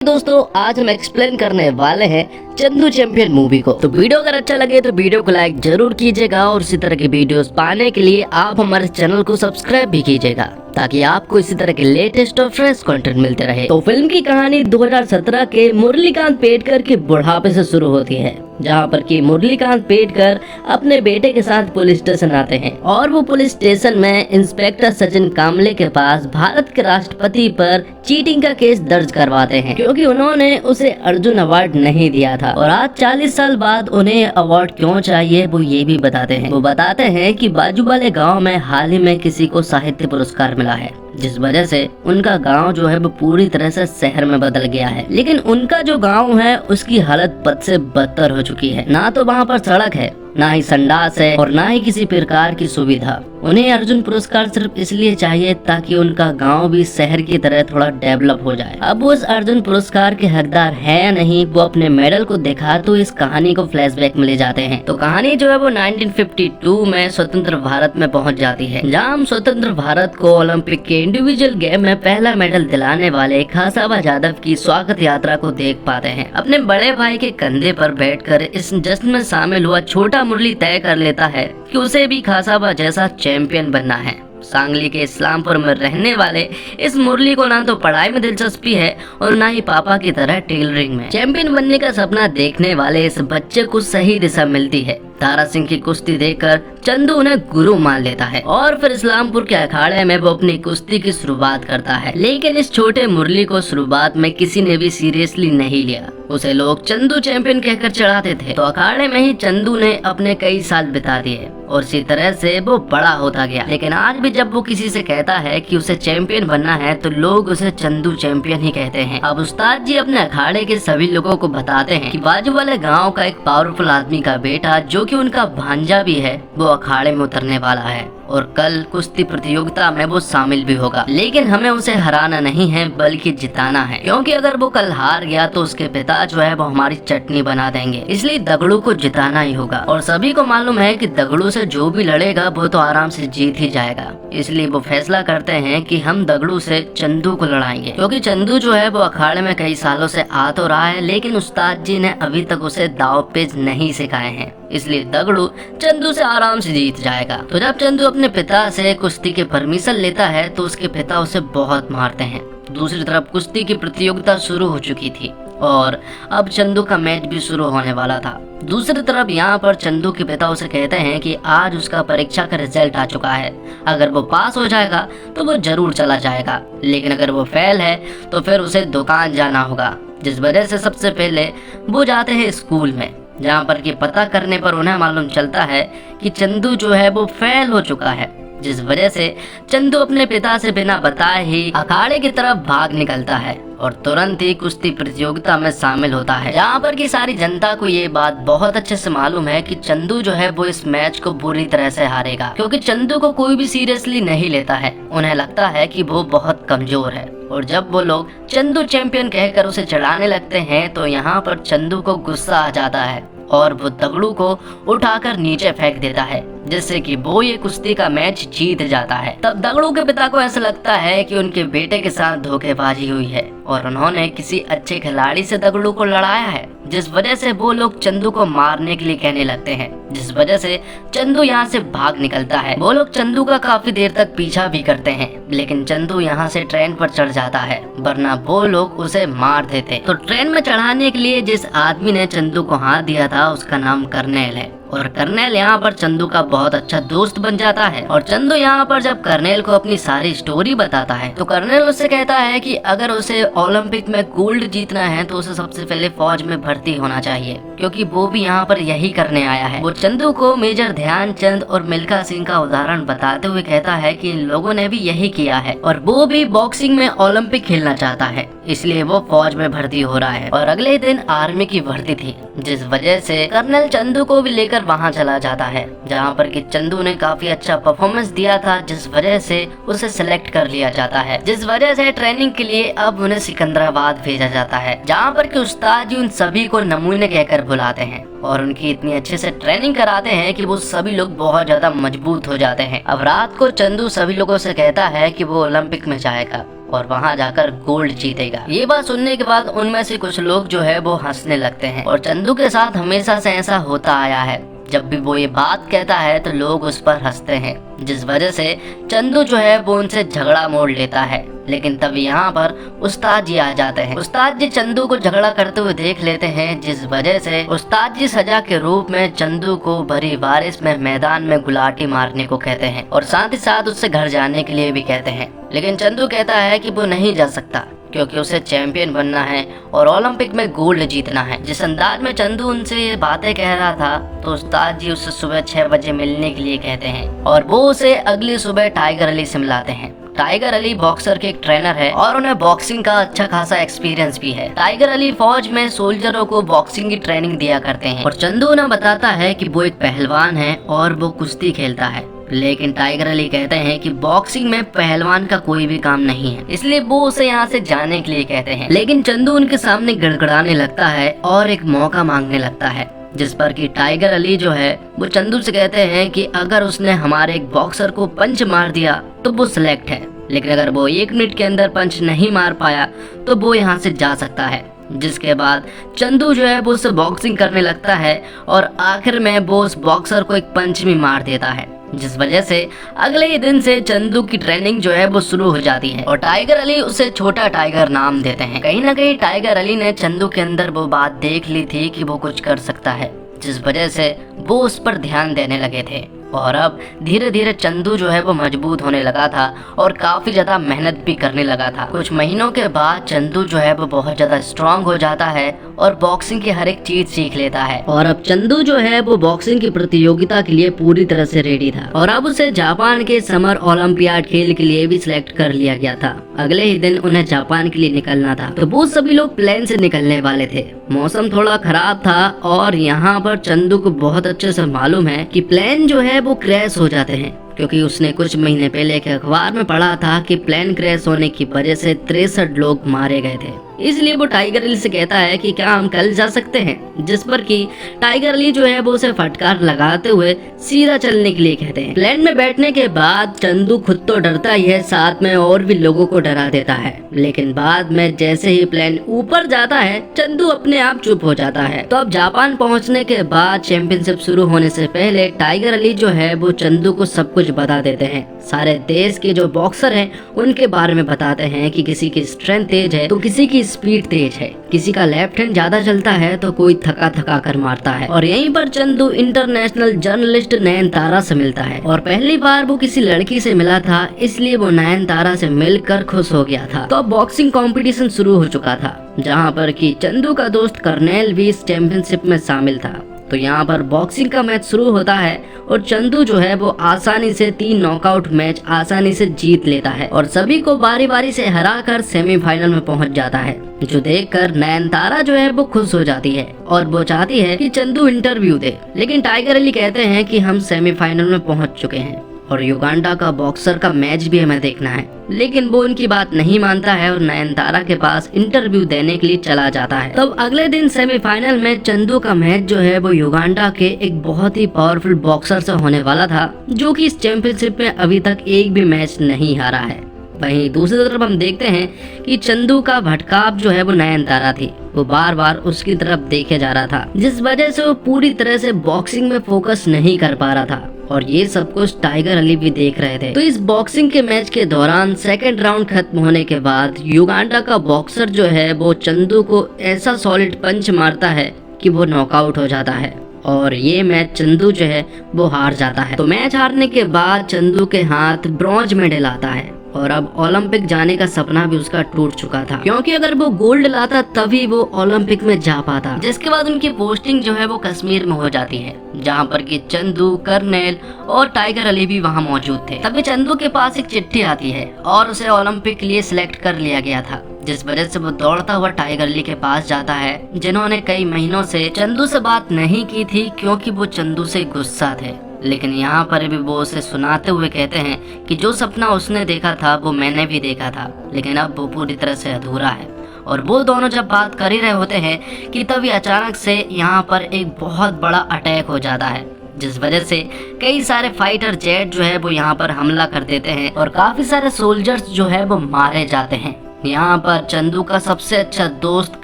दोस्तों आज हम एक्सप्लेन करने वाले हैं चंदू चैंपियन मूवी को। तो वीडियो अगर अच्छा लगे तो वीडियो को लाइक जरूर कीजिएगा और इसी तरह की वीडियोस पाने के लिए आप हमारे चैनल को सब्सक्राइब भी कीजिएगा ताकि आपको इसी तरह के लेटेस्ट और फ्रेश कंटेंट मिलते रहे। तो फिल्म की कहानी 2017 के मुरलीकांत पेडकर के बुढ़ापे से शुरू होती है, जहाँ पर कि मुरलीकांत पेडकर अपने बेटे के साथ पुलिस स्टेशन आते हैं और वो पुलिस स्टेशन में इंस्पेक्टर सचिन कामले के पास भारत के राष्ट्रपति पर चीटिंग का केस दर्ज करवाते हैं, क्योंकि उन्होंने उसे अर्जुन अवार्ड नहीं दिया था। और आज 40 साल बाद उन्हें अवार्ड क्यों चाहिए वो ये भी बताते हैं। वो बताते हैं कि बाजू वाले गाँव में हाल ही में किसी को साहित्य पुरस्कार मिला है, जिस वजह से उनका गांव जो है वो पूरी तरह से शहर में बदल गया है। लेकिन उनका जो गांव है उसकी हालत बद से बदतर हो चुकी है। ना तो वहाँ पर सड़क है, ना ही संडास है और ना ही किसी प्रकार की सुविधा। उन्हें अर्जुन पुरस्कार सिर्फ इसलिए चाहिए ताकि उनका गांव भी शहर की तरह थोड़ा डेवलप हो जाए। अब वो उस अर्जुन पुरस्कार के हकदार है या नहीं, वो अपने मेडल को दिखा तो इस कहानी को फ्लैशबैक में ले जाते हैं। तो कहानी जो है वो 1952 में स्वतंत्र भारत में पहुंच जाती है, जहां हम स्वतंत्र भारत को ओलंपिक के इंडिविजुअल गेम में पहला मेडल दिलाने वाले खासाबा यादव की स्वागत यात्रा को देख पाते हैं। अपने बड़े भाई के कंधे पर बैठकर इस जश्न में शामिल हुआ छोटा मुरली तय कर लेता है कि उसे भी खासाबा जैसा चैंपियन बनना है। सांगली के इस्लामपुर में रहने वाले इस मुरली को ना तो पढ़ाई में दिलचस्पी है और ना ही पापा की तरह टेलरिंग में। चैंपियन बनने का सपना देखने वाले इस बच्चे को सही दिशा मिलती है। तारा सिंह की कुश्ती देखकर चंदू उन्हें गुरु मान लेता है और फिर इस्लामपुर के अखाड़े में वो अपनी कुश्ती की शुरुआत करता है। लेकिन इस छोटे मुरली को शुरुआत में किसी ने भी सीरियसली नहीं लिया। उसे लोग चंदू चैंपियन कहकर चढ़ाते थे। तो अखाड़े में ही चंदू ने अपने कई साल बिता दिए और इसी तरह से वो बड़ा होता गया। लेकिन आज भी जब वो किसी से कहता है कि उसे चैंपियन बनना है तो लोग उसे चंदू चैंपियन ही कहते हैं। अब उस्ताद जी अपने अखाड़े के सभी लोगों को बताते हैं कि बाजू वाले गाँव का एक पावरफुल आदमी का बेटा, जो कि उनका भांजा भी है, वो अखाड़े में उतरने वाला है और कल कुश्ती प्रतियोगिता में वो शामिल भी होगा। लेकिन हमें उसे हराना नहीं है बल्कि जिताना है, क्योंकि अगर वो कल हार गया तो उसके पिता जो है वो हमारी चटनी बना देंगे। इसलिए दगड़ू को जिताना ही होगा और सभी को मालूम है कि दगड़ू से जो भी लड़ेगा वो तो आराम से जीत ही जाएगा। इसलिए वो फैसला करते हैं कि हम दगड़ू से चंदू को लड़ाएंगे, क्योंकि चंदू जो है वो अखाड़े में कई सालों से आ तो रहा है, लेकिन उस्ताद जी ने अभी तक उसे दाव पेच नहीं सिखाए हैं। इसलिए दगड़ू चंदू से आराम से जीत जाएगा। तो जब चंदू अपने पिता से कुश्ती के परमिशन लेता है तो उसके पिता उसे बहुत मारते हैं। दूसरी तरफ कुश्ती की प्रतियोगिता शुरू हो चुकी थी और अब चंदू का मैच भी शुरू होने वाला था। दूसरी तरफ यहाँ पर चंदू के पिता उसे कहते हैं कि आज उसका परीक्षा का रिजल्ट आ चुका है, अगर वो पास हो जाएगा तो वो जरूर चला जाएगा, लेकिन अगर वो फेल है तो फिर उसे दुकान जाना होगा। जिस वजह से सबसे पहले वो जाते हैं स्कूल में, जहाँ पर कि पता करने पर उन्हें मालूम चलता है कि चंदू जो है वो फेल हो चुका है। जिस वजह से चंदू अपने पिता से बिना बताए ही अखाड़े की तरफ भाग निकलता है और तुरंत ही कुश्ती प्रतियोगिता में शामिल होता है, जहाँ पर की सारी जनता को ये बात बहुत अच्छे से मालूम है कि चंदू जो है वो इस मैच को बुरी तरह से हारेगा, क्योंकि चंदू को कोई भी सीरियसली नहीं लेता है। उन्हें लगता है कि वो बहुत कमजोर है और जब वो लोग चंदू चैंपियन कहकर उसे चढ़ाने लगते हैं तो यहाँ पर चंदू को गुस्सा आ जाता है और वो दगड़ू को उठाकर नीचे फेंक देता है, जिससे कि वो ये कुश्ती का मैच जीत जाता है। तब दगड़ू के पिता को ऐसा लगता है कि उनके बेटे के साथ धोखेबाजी हुई है और उन्होंने किसी अच्छे खिलाड़ी से दगड़ू को लड़ाया है, जिस वजह से वो लोग चंदू को मारने के लिए कहने लगते हैं। जिस वजह से चंदू यहाँ से भाग निकलता है। वो लोग चंदू का काफी देर तक पीछा भी करते हैं, लेकिन चंदू यहाँ से ट्रेन पर चढ़ जाता है, वरना वो लोग उसे मार देते। तो ट्रेन में चढ़ाने के लिए जिस आदमी ने चंदू को हाथ दिया था उसका नाम कर्नेल है और कर्नेल यहाँ पर चंदू का बहुत अच्छा दोस्त बन जाता है। और चंदू यहाँ पर जब कर्नेल को अपनी सारी स्टोरी बताता है तो कर्नेल उससे कहता है कि अगर उसे ओलंपिक में गोल्ड जीतना है तो उसे सबसे पहले फौज में भर्ती होना चाहिए, क्योंकि वो भी यहाँ पर यही करने आया है। वो चंदू को मेजर ध्यानचंद और मिल्खा सिंह का उदाहरण बताते हुए कहता है कि इन लोगों ने भी यही किया है और वो भी बॉक्सिंग में ओलंपिक खेलना चाहता है, इसलिए वो फौज में भर्ती हो रहा है। और अगले दिन आर्मी की भर्ती थी, जिस वजह से कर्नल चंदू को भी लेकर वहां चला जाता है, जहां पर कि चंदू ने काफी अच्छा परफॉर्मेंस दिया था, जिस वजह से उसे सिलेक्ट कर लिया जाता है। जिस वजह से ट्रेनिंग के लिए अब उन्हें सिकंदराबाद भेजा जाता है, जहां पर कि उस्ताद जी उन सभी को नमूने कहकर बुलाते हैं और उनकी इतनी अच्छे से ट्रेनिंग कराते हैं कि वो सभी लोग बहुत ज्यादा मजबूत हो जाते हैं। अब रात को चंदू सभी लोगों से कहता है कि वो ओलंपिक में जाएगा और वहाँ जाकर गोल्ड जीतेगा। ये बात सुनने के बाद उनमें से कुछ लोग जो है वो हंसने लगते हैं और चंदू के साथ हमेशा से ऐसा होता आया है, जब भी वो ये बात कहता है तो लोग उस पर हंसते हैं, जिस वजह से चंदू जो है वो उनसे झगड़ा मोड़ लेता है। लेकिन तब यहाँ पर उस्ताद जी आ जाते हैं। उस्ताद जी चंदू को झगड़ा करते हुए देख लेते हैं, जिस वजह से उस्ताद जी सजा के रूप में चंदू को भरी बारिश में मैदान में गुलाटी मारने को कहते हैं और साथ ही साथ उससे घर जाने के लिए भी कहते हैं। लेकिन चंदू कहता है कि वो नहीं जा सकता क्योंकि उसे चैंपियन बनना है और ओलंपिक में गोल्ड जीतना है। जिस अंदाज में चंदू उनसे ये बातें कह रहा था तो उस्ताद जी उसे सुबह 6 बजे मिलने के लिए कहते हैं और वो उसे अगली सुबह टाइगर अली से मिलाते हैं। टाइगर अली बॉक्सर के एक ट्रेनर है और उन्हें बॉक्सिंग का अच्छा खासा एक्सपीरियंस भी है। टाइगर अली फौज में सोल्जरों को बॉक्सिंग की ट्रेनिंग दिया करते हैं और चंदू उन्हें बताता है कि वो एक पहलवान है और वो कुश्ती खेलता है। लेकिन टाइगर अली कहते हैं कि बॉक्सिंग में पहलवान का कोई भी काम नहीं है, इसलिए वो उसे यहाँ से जाने के लिए कहते हैं। लेकिन चंदू उनके सामने गड़गड़ाने लगता है और एक मौका मांगने लगता है, जिस पर कि टाइगर अली जो है वो चंदू से कहते हैं कि अगर उसने हमारे एक बॉक्सर को पंच मार दिया तो वो सिलेक्ट है, लेकिन अगर वो 1 मिनट के अंदर पंच नहीं मार पाया तो वो यहाँ से जा सकता है। जिसके बाद चंदू जो है वो उससे बॉक्सिंग करने लगता है और आखिर में वो उस बॉक्सर को एक पंच भी मार देता है, जिस वजह से अगले ही दिन से चंदू की ट्रेनिंग जो है वो शुरू हो जाती है और टाइगर अली उसे छोटा टाइगर नाम देते हैं। कहीं ना कहीं टाइगर अली ने चंदू के अंदर वो बात देख ली थी कि वो कुछ कर सकता है, जिस वजह से वो उस पर ध्यान देने लगे थे और अब धीरे धीरे चंदू जो है वो मजबूत होने लगा था और काफी ज्यादा मेहनत भी करने लगा था। कुछ महीनों के बाद चंदू जो है वो बहुत ज्यादा स्ट्रांग हो जाता है और बॉक्सिंग की हर एक चीज सीख लेता है और अब चंदू जो है वो बॉक्सिंग की प्रतियोगिता के लिए पूरी तरह से रेडी था और अब उसे जापान के समर ओलंपियाड खेल के लिए भी सिलेक्ट कर लिया गया था। अगले ही दिन उन्हें जापान के लिए निकलना था तो वो सभी लोग प्लेन से निकलने वाले थे। मौसम थोड़ा खराब था और यहाँ पर चंदू को बहुत अच्छे से मालूम है कि प्लेन जो है वो क्रैश हो जाते हैं, क्योंकि उसने कुछ महीने पहले एक अखबार में पढ़ा था कि प्लेन क्रैश होने की वजह से 63 लोग मारे गए थे। इसलिए वो टाइगर अली से कहता है कि क्या हम कल जा सकते हैं, जिस पर कि टाइगर अली जो है वो उसे फटकार लगाते हुए सीधा चलने के लिए कहते हैं। प्लेन में बैठने के बाद चंदू खुद तो डरता ही है, साथ में और भी लोगों को डरा देता है, लेकिन बाद में जैसे ही प्लेन ऊपर जाता है चंदू अपने आप चुप हो जाता है। तो अब जापान पहुंचने के बाद चैंपियनशिप शुरू होने से पहले टाइगर अली जो है वो चंदू को सब कुछ बता देते हैं। सारे देश के जो बॉक्सर हैं उनके बारे में बताते हैं कि किसी की स्ट्रेंथ तेज है तो किसी की स्पीड तेज है, किसी का लेफ्ट हैंड ज्यादा चलता है तो कोई थका थका कर मारता है। और यहीं पर चंदू इंटरनेशनल जर्नलिस्ट नयनतारा से मिलता है और पहली बार वो किसी लड़की से मिला था, इसलिए वो नयनतारा से मिलकर खुश हो गया था। तो अब बॉक्सिंग कंपटीशन शुरू हो चुका था, जहाँ पर कि चंदू का दोस्त कर्नेल भी इस चैंपियनशिप में शामिल था। तो यहाँ पर बॉक्सिंग का मैच शुरू होता है और चंदू जो है वो आसानी से 3 नॉकआउट मैच आसानी से जीत लेता है और सभी को बारी बारी से हराकर सेमीफाइनल में पहुंच जाता है, जो देखकर नयनतारा जो है वो खुश हो जाती है और वो चाहती है कि चंदू इंटरव्यू दे। लेकिन टाइगर अली कहते हैं कि हम सेमीफाइनल में पहुंच चुके हैं और युगांडा का बॉक्सर का मैच भी हमें देखना है। लेकिन वो उनकी बात नहीं मानता है और नयनतारा के पास इंटरव्यू देने के लिए चला जाता है। तब अगले दिन सेमीफाइनल में चंदू का मैच जो है वो युगांडा के एक बहुत ही पावरफुल बॉक्सर से होने वाला था, जो कि इस चैंपियनशिप में अभी तक एक भी मैच नहीं हारा है। वहीं दूसरी तरफ हम देखते हैं कि चंदू का भटकाव जो है वो नयनतारा थी, वो बार बार उसकी तरफ देखे जा रहा था, जिस वजह से वो पूरी तरह से बॉक्सिंग में फोकस नहीं कर पा रहा था और ये सब कुछ टाइगर अली भी देख रहे थे। तो इस बॉक्सिंग के मैच के दौरान सेकंड राउंड खत्म होने के बाद युगांडा का बॉक्सर जो है वो चंदू को ऐसा सॉलिड पंच मारता है कि वो नॉकआउट हो जाता है और ये मैच चंदू जो है वो हार जाता है। तो मैच हारने के बाद चंदू के हाथ ब्रॉन्ज मेडल आता है और अब ओलंपिक जाने का सपना भी उसका टूट चुका था, क्योंकि अगर वो गोल्ड लाता तभी वो ओलंपिक में जा पाता। जिसके बाद उनकी पोस्टिंग जो है वो कश्मीर में हो जाती है, जहाँ पर कि चंदू, कर्नेल और टाइगर अली भी वहाँ मौजूद थे। तभी चंदू के पास एक चिट्ठी आती है और उसे ओलंपिक के लिए सिलेक्ट कर लिया गया था, जिस वजह से वो दौड़ता हुआ टाइगर अली के पास जाता है, जिन्होंने कई महीनों से चंदू से बात नहीं की थी क्योंकि वो चंदू से गुस्सा थे। लेकिन यहाँ पर भी वो उसे सुनाते हुए कहते हैं कि जो सपना उसने देखा था वो मैंने भी देखा था, लेकिन अब वो पूरी तरह से अधूरा है। और वो दोनों जब बात कर ही रहे होते हैं कि तभी अचानक से यहाँ पर एक बहुत बड़ा अटैक हो जाता है, जिस वजह से कई सारे फाइटर जेट जो है वो यहाँ पर हमला कर देते हैं और काफी सारे सोल्जर्स जो है वो मारे जाते हैं। यहाँ पर चंदू का सबसे अच्छा दोस्त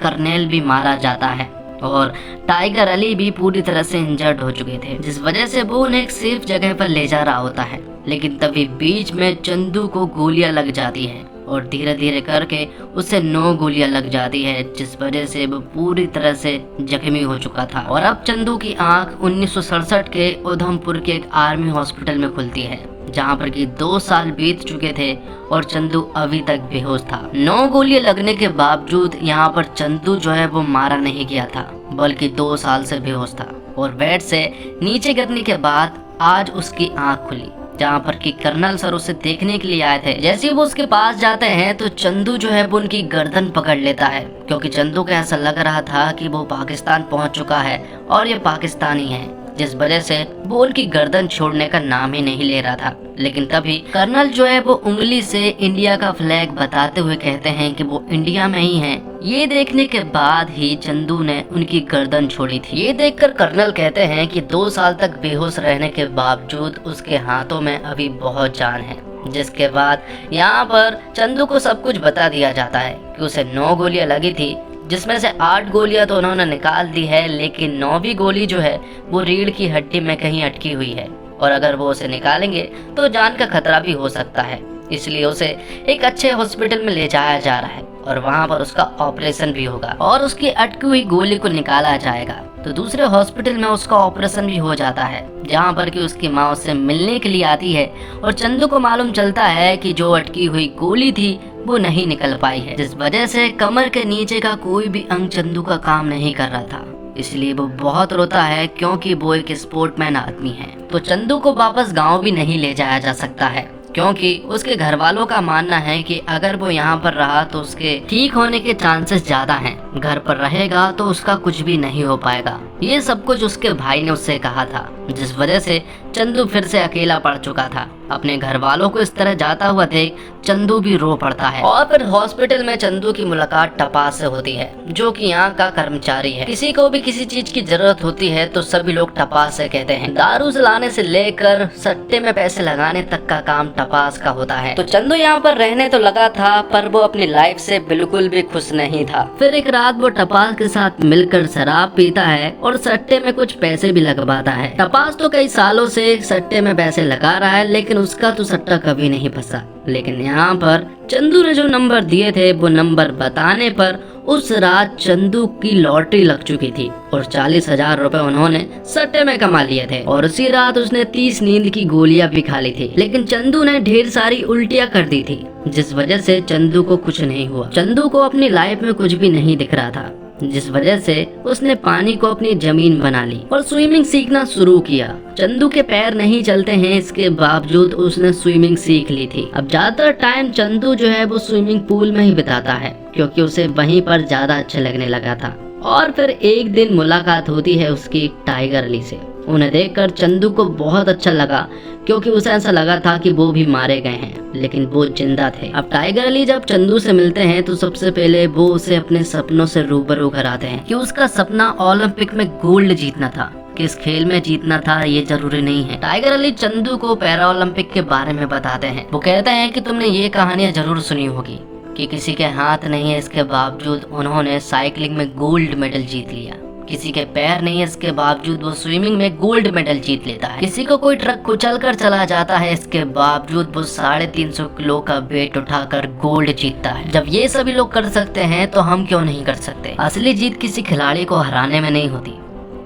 कर्नेल भी मारा जाता है और टाइगर अली भी पूरी तरह से इंजर्ड हो चुके थे, जिस वजह से वो उन्हें एक सेफ जगह पर ले जा रहा होता है। लेकिन तभी बीच में चंदू को गोलियां लग जाती है और धीरे धीरे करके उसे 9 गोलियां लग जाती है, जिस वजह से वो पूरी तरह से जख्मी हो चुका था। और अब चंदू की आंख 1967 के उधमपुर के एक आर्मी हॉस्पिटल में खुलती है, जहाँ पर कि 2 साल बीत चुके थे और चंदू अभी तक बेहोश था। 9 गोलियां लगने के बावजूद यहाँ पर चंदू जो है वो मारा नहीं गया था, बल्कि 2 साल से बेहोश था। और बेड से नीचे गिरने के बाद आज उसकी आंख खुली, जहाँ पर कि कर्नल सर उसे देखने के लिए आए थे। जैसे ही वो उसके पास जाते हैं तो चंदू जो है वो उनकी गर्दन पकड़ लेता है, क्योंकि चंदू को ऐसा लग रहा था कि वो पाकिस्तान पहुंच चुका है और ये पाकिस्तानी है, जिस वजह से वो उनकी गर्दन छोड़ने का नाम ही नहीं ले रहा था। लेकिन तभी कर्नल जो है वो उंगली से इंडिया का फ्लैग बताते हुए कहते हैं कि वो इंडिया में ही हैं। ये देखने के बाद ही चंदू ने उनकी गर्दन छोड़ी थी। ये देखकर कर्नल कहते हैं कि 2 साल तक बेहोश रहने के बावजूद उसके हाथों में अभी बहुत जान है। जिसके बाद यहाँ पर चंदू को सब कुछ बता दिया जाता है कि उसे 9 गोलियां लगी थी, जिसमें से 8 गोलियां तो उन्होंने निकाल दी है, लेकिन 9वीं गोली जो है वो रीढ़ की हड्डी में कहीं अटकी हुई है और अगर वो उसे निकालेंगे तो जान का खतरा भी हो सकता है। इसलिए उसे एक अच्छे हॉस्पिटल में ले जाया जा रहा है और वहाँ पर उसका ऑपरेशन भी होगा और उसकी अटकी हुई गोली को निकाला जाएगा। तो दूसरे हॉस्पिटल में उसका ऑपरेशन भी हो जाता है, जहाँ पर कि उसकी माँ उससे मिलने के लिए आती है और चंदू को मालूम चलता है कि जो अटकी हुई गोली थी वो नहीं निकल पाई है, जिस वजह से कमर के नीचे का कोई भी अंग चंदू का काम नहीं कर रहा था। इसलिए वो बहुत रोता है, क्योंकि वो एक स्पोर्टमैन आदमी है। तो चंदू को वापस गांव भी नहीं ले जाया जा सकता है, क्योंकि उसके घर वालों का मानना है कि अगर वो यहाँ पर रहा तो उसके ठीक होने के चांसेस ज्यादा हैं। घर पर रहेगा तो उसका कुछ भी नहीं हो पाएगा। ये सब कुछ उसके भाई ने उससे कहा था, जिस वजह से चंदू फिर से अकेला पड़ चुका था। अपने घर वालों को इस तरह जाता हुआ देख चंदू भी रो पड़ता है। और फिर हॉस्पिटल में चंदू की मुलाकात टपास से होती है, जो कि यहाँ का कर्मचारी है। किसी को भी किसी चीज की जरूरत होती है तो सभी लोग टपास से कहते हैं। दारू से लाने से लेकर सट्टे में पैसे लगाने तक का काम टपास का होता है। तो चंदू यहाँ पर रहने तो लगा था, पर वो अपनी लाइफ से बिल्कुल भी खुश नहीं था। फिर एक रात वो टपास के साथ मिलकर शराब पीता है और सट्टे में कुछ पैसे भी लगवाता है। टपास तो कई सालों से सट्टे में पैसे लगा रहा है, लेकिन उसका तो सट्टा कभी नहीं फंसा। लेकिन यहाँ पर चंदू ने जो नंबर दिए थे वो नंबर बताने पर उस रात चंदू की लॉटरी लग चुकी थी और 40,000 रुपए उन्होंने सट्टे में कमा लिए थे। और उसी रात उसने 30 नींद की गोलियां भी खा ली थी, लेकिन चंदू ने ढेर सारी उल्टियां कर दी थी, जिस वजह से चंदू को कुछ नहीं हुआ। चंदू को अपनी लाइफ में कुछ भी नहीं दिख रहा था, जिस वजह से उसने पानी को अपनी जमीन बना ली और स्विमिंग सीखना शुरू किया। चंदू के पैर नहीं चलते हैं, इसके बावजूद उसने स्विमिंग सीख ली थी। अब ज्यादातर टाइम चंदू जो है वो स्विमिंग पूल में ही बिताता है, क्योंकि उसे वहीं पर ज्यादा अच्छा लगने लगा था। और फिर एक दिन मुलाकात होती है उसकी टाइगर अली से। उन्हें देखकर चंदू को बहुत अच्छा लगा, क्योंकि उसे ऐसा लगा था कि वो भी मारे गए हैं, लेकिन वो जिंदा थे। अब टाइगर अली जब चंदू से मिलते हैं तो सबसे पहले वो उसे अपने सपनों से रूबरू कराते हैं कि उसका सपना ओलंपिक में गोल्ड जीतना था। किस खेल में जीतना था ये जरूरी नहीं है। टाइगर अली चंदू को पैरा ओलंपिक के बारे में बताते हैं। वो कहते हैं कि तुमने ये कहानियां जरूर सुनी होगी कि किसी के हाथ नहीं है, इसके बावजूद उन्होंने साइकिलिंग में गोल्ड मेडल जीत लिया। किसी के पैर नहीं है, इसके बावजूद वो स्विमिंग में गोल्ड मेडल जीत लेता है। किसी को कोई ट्रक कुचल कर चला जाता है, इसके बावजूद वो 350 किलो का वेट उठाकर गोल्ड जीतता है। जब ये सभी लोग कर सकते हैं तो हम क्यों नहीं कर सकते। असली जीत किसी खिलाड़ी को हराने में नहीं होती,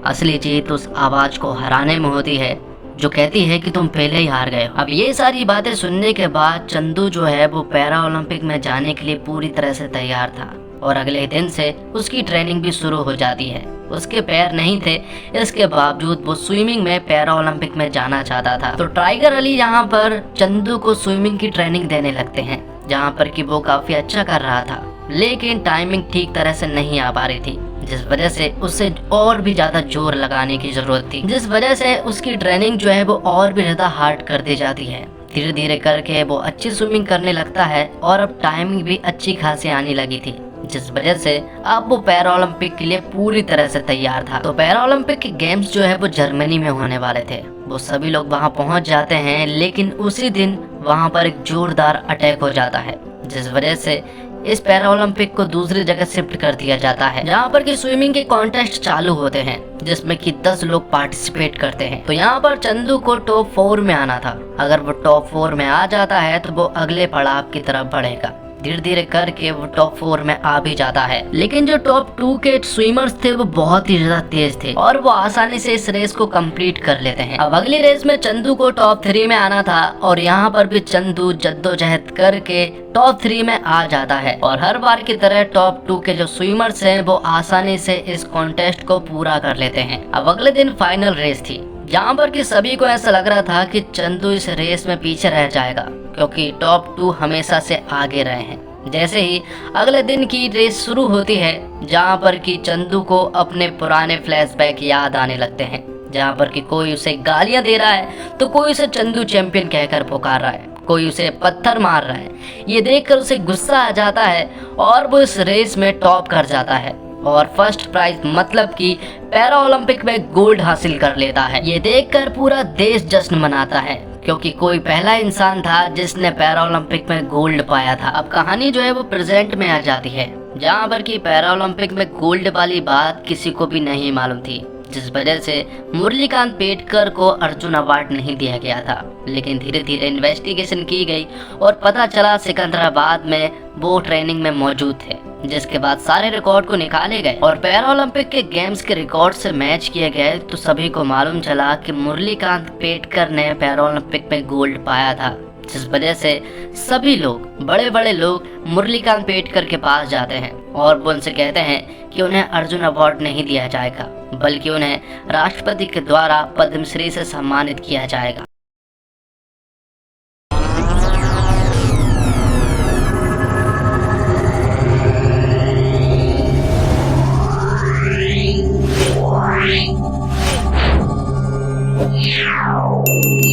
असली जीत उस आवाज को हराने में होती है जो कहती है कि तुम पहले ही हार गए हो। अब ये सारी बातें सुनने के बाद चंदू जो है वो पैरा ओलंपिक में जाने के लिए पूरी तरह से तैयार था और अगले दिन से उसकी ट्रेनिंग भी शुरू हो जाती है। उसके पैर नहीं थे, इसके बावजूद वो स्विमिंग में पैरा ओलंपिक में जाना चाहता था। तो टाइगर अली यहाँ पर चंदू को स्विमिंग की ट्रेनिंग देने लगते हैं, जहाँ पर कि वो काफी अच्छा कर रहा था, लेकिन टाइमिंग ठीक तरह से नहीं आ पा रही थी, जिस वजह से उसे और भी ज्यादा जोर लगाने की जरूरत थी, जिस वजह से उसकी ट्रेनिंग जो है वो और भी ज्यादा हार्ड कर दी जाती है। धीरे धीरे करके वो अच्छी स्विमिंग करने लगता है और अब टाइमिंग भी अच्छी खासी आने लगी थी। जिस वजह से अब वो पैरा ओलंपिक के लिए पूरी तरह से तैयार था। तो पैरा ओलंपिक के गेम्स जो है वो जर्मनी में होने वाले थे। वो सभी लोग वहां पहुंच जाते हैं, लेकिन उसी दिन वहां पर एक जोरदार अटैक हो जाता है, जिस वजह से इस पैरा ओलंपिक को दूसरी जगह शिफ्ट कर दिया जाता है, जहाँ पर कि स्विमिंग के कॉन्टेस्ट चालू होते हैं, जिसमें कि 10 लोग पार्टिसिपेट करते हैं। तो यहाँ पर चंदू को टॉप 4 में आना था। अगर वो टॉप 4 में आ जाता है तो वो अगले पड़ाव की तरफ बढ़ेगा। धीरे धीरे करके वो टॉप 4 में आ भी जाता है, लेकिन जो टॉप 2 के स्विमर्स थे वो बहुत ही ज्यादा तेज थे और वो आसानी से इस रेस को कंप्लीट कर लेते हैं। अब अगली रेस में चंदू को टॉप 3 में आना था और यहाँ पर भी चंदू जद्दोजहद करके टॉप 3 में आ जाता है और हर बार की तरह टॉप 2 के जो स्विमर्स हैं वो आसानी से इस कॉन्टेस्ट को पूरा कर लेते हैं। अब अगले दिन फाइनल रेस थी, जहाँ पर कि सभी को ऐसा लग रहा था कि चंदू इस रेस में पीछे रह जाएगा, क्योंकि टॉप 2 हमेशा से आगे रहे हैं। जैसे ही अगले दिन की रेस शुरू होती है, जहाँ पर कि चंदू को अपने पुराने फ्लैशबैक याद आने लगते हैं, जहाँ पर कि कोई उसे गालियां दे रहा है तो कोई उसे चंदू चैंपियन कहकर पुकार रहा है, कोई उसे पत्थर मार रहा है। ये देखकर उसे गुस्सा आ जाता है और वो इस रेस में टॉप कर जाता है और फर्स्ट प्राइज मतलब कि पैरा ओलंपिक में गोल्ड हासिल कर लेता है। ये देखकर पूरा देश जश्न मनाता है, क्योंकि कोई पहला इंसान था जिसने पैरा ओलंपिक में गोल्ड पाया था। अब कहानी जो है वो प्रेजेंट में आ जाती है, जहाँ पर कि पैरा ओलंपिक में गोल्ड वाली बात किसी को भी नहीं मालूम थी, जिस वजह से मुरलीकांत पेटकर को अर्जुन अवार्ड नहीं दिया गया था। लेकिन धीरे धीरे इन्वेस्टिगेशन की गई और पता चला सिकंदराबाद में वो ट्रेनिंग में मौजूद थे, जिसके बाद सारे रिकॉर्ड को निकाले गए और पैरा ओलंपिक के गेम्स के रिकॉर्ड से मैच किए गए। तो सभी को मालूम चला कि मुरलीकांत पेटकर ने पैरा ओलंपिक में गोल्ड पाया था, जिस वजह से सभी लोग, बड़े बड़े लोग मुरलीकांत पेटकर के पास जाते हैं और वो उनसे कहते हैं कि उन्हें अर्जुन अवार्ड नहीं दिया जाएगा, बल्कि उन्हें राष्ट्रपति के द्वारा पद्मश्री से सम्मानित किया जाएगा। Yeah.